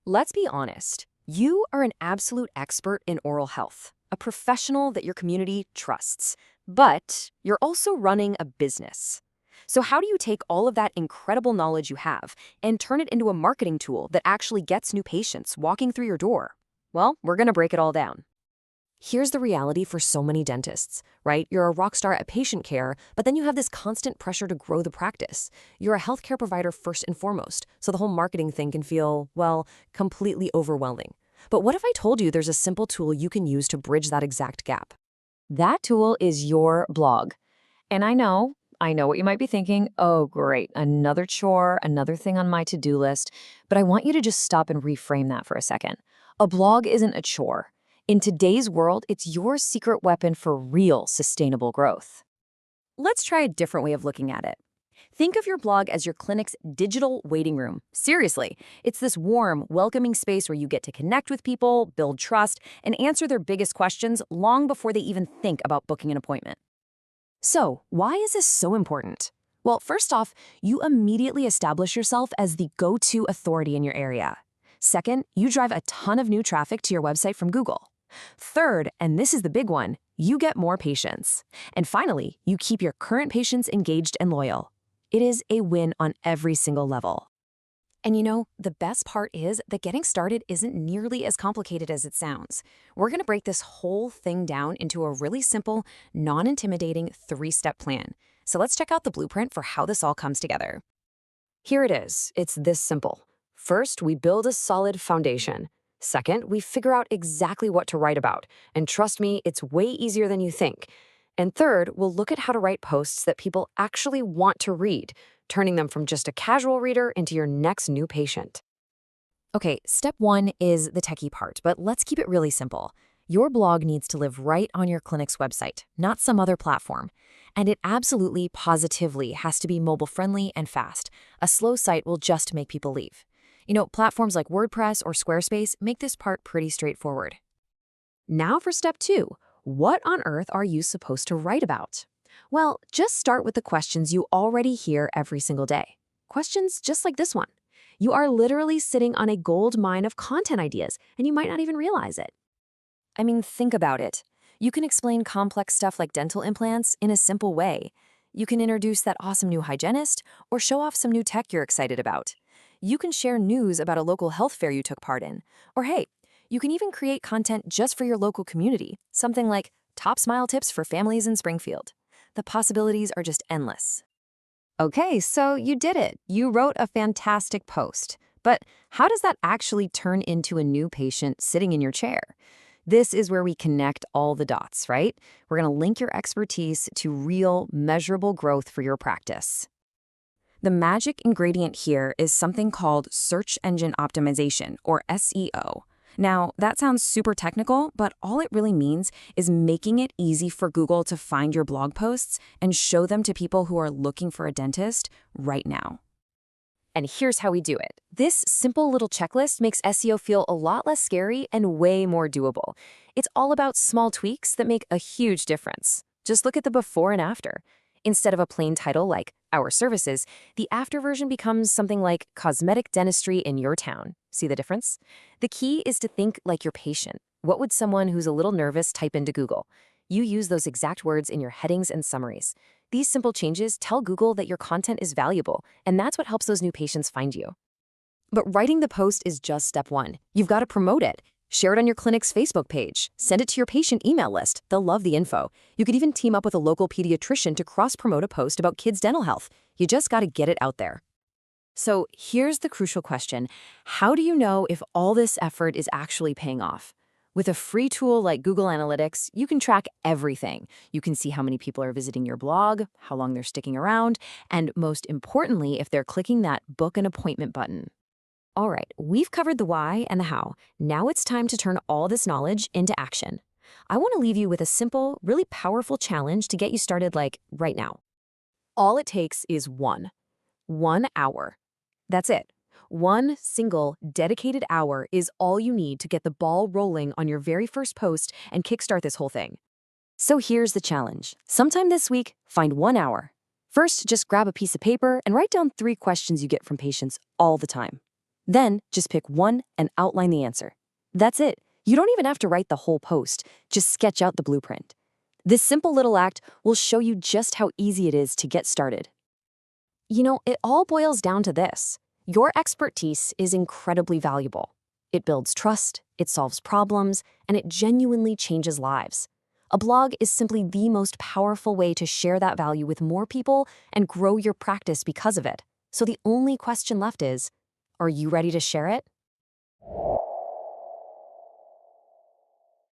Let's be honest. You are an absolute expert in oral health, a professional that your community trusts. But you're also running a business. So, how do you take all of that incredible knowledge you have and turn it into a marketing tool that actually gets new patients walking through your door? Well, we're going to break it all down. Here's the reality for so many dentists, right? You're a rock star at patient care, but then you have this constant pressure to grow the practice. You're a healthcare provider first and foremost, so the whole marketing thing can feel, well, completely overwhelming. But what if I told you there's a simple tool you can use to bridge that exact gap? That tool is your blog. And I know what you might be thinking. Oh, great, another chore, another thing on my to-do list. But I want you to just stop and reframe that for a second. A blog isn't a chore. In today's world, it's your secret weapon for real sustainable growth. Let's try a different way of looking at it. Think of your blog as your clinic's digital waiting room. Seriously, it's this warm, welcoming space where you get to connect with people, build trust, and answer their biggest questions long before they even think about booking an appointment. So, why is this so important? Well, first off, you immediately establish yourself as the go-to authority in your area. Second, you drive a ton of new traffic to your website from Google. Third, and this is the big one, you get more patients. And finally, you keep your current patients engaged and loyal. It is a win on every single level. And the best part is that getting started isn't nearly as complicated as it sounds. We're going to break this whole thing down into a really simple, non-intimidating 3-step plan. So let's check out the blueprint for how this all comes together. Here it is. It's this simple. First, we build a solid foundation. Second, we figure out exactly what to write about. And trust me, it's way easier than you think. And third, we'll look at how to write posts that people actually want to read, turning them from just a casual reader into your next new patient. Okay, step 1 is the techie part, but let's keep it really simple. Your blog needs to live right on your clinic's website, not some other platform. And it absolutely, positively has to be mobile-friendly and fast. A slow site will just make people leave. Platforms like WordPress or Squarespace make this part pretty straightforward. Now for step 2. What on earth are you supposed to write about? Well, just start with the questions you already hear every single day. Questions just like this one. You are literally sitting on a gold mine of content ideas, and you might not even realize it. I mean, think about it. You can explain complex stuff like dental implants in a simple way. You can introduce that awesome new hygienist or show off some new tech you're excited about. You can share news about a local health fair you took part in. Or hey, you can even create content just for your local community, something like top smile tips for families in Springfield. The possibilities are just endless. Okay, so you did it. You wrote a fantastic post. But how does that actually turn into a new patient sitting in your chair? This is where we connect all the dots, right? We're going to link your expertise to real, measurable growth for your practice. The magic ingredient here is something called search engine optimization, or SEO. Now, that sounds super technical, but all it really means is making it easy for Google to find your blog posts and show them to people who are looking for a dentist right now. And here's how we do it. This simple little checklist makes SEO feel a lot less scary and way more doable. It's all about small tweaks that make a huge difference. Just look at the before and after. Instead of a plain title like Our Services, the after version becomes something like Cosmetic Dentistry in Your Town. See the difference? The key is to think like your patient. What would someone who's a little nervous type into Google? You use those exact words in your headings and summaries. These simple changes tell Google that your content is valuable, and that's what helps those new patients find you. But writing the post is just step 1. You've got to promote it. Share it on your clinic's Facebook page. Send it to your patient email list. They'll love the info. You could even team up with a local pediatrician to cross-promote a post about kids' dental health. You just got to get it out there. So here's the crucial question. How do you know if all this effort is actually paying off? With a free tool like Google Analytics, you can track everything. You can see how many people are visiting your blog, how long they're sticking around, and most importantly, if they're clicking that book an appointment button. All right, we've covered the why and the how. Now it's time to turn all this knowledge into action. I want to leave you with a simple, really powerful challenge to get you started right now. All it takes is 1 hour. That's it. One single dedicated hour is all you need to get the ball rolling on your very first post and kickstart this whole thing. So here's the challenge. Sometime this week, find 1 hour. First, just grab a piece of paper and write down 3 questions you get from patients all the time. Then just pick one and outline the answer. That's it. You don't even have to write the whole post, just sketch out the blueprint. This simple little act will show you just how easy it is to get started. It all boils down to this. Your expertise is incredibly valuable. It builds trust, it solves problems, and it genuinely changes lives. A blog is simply the most powerful way to share that value with more people and grow your practice because of it. So the only question left is, are you ready to share it?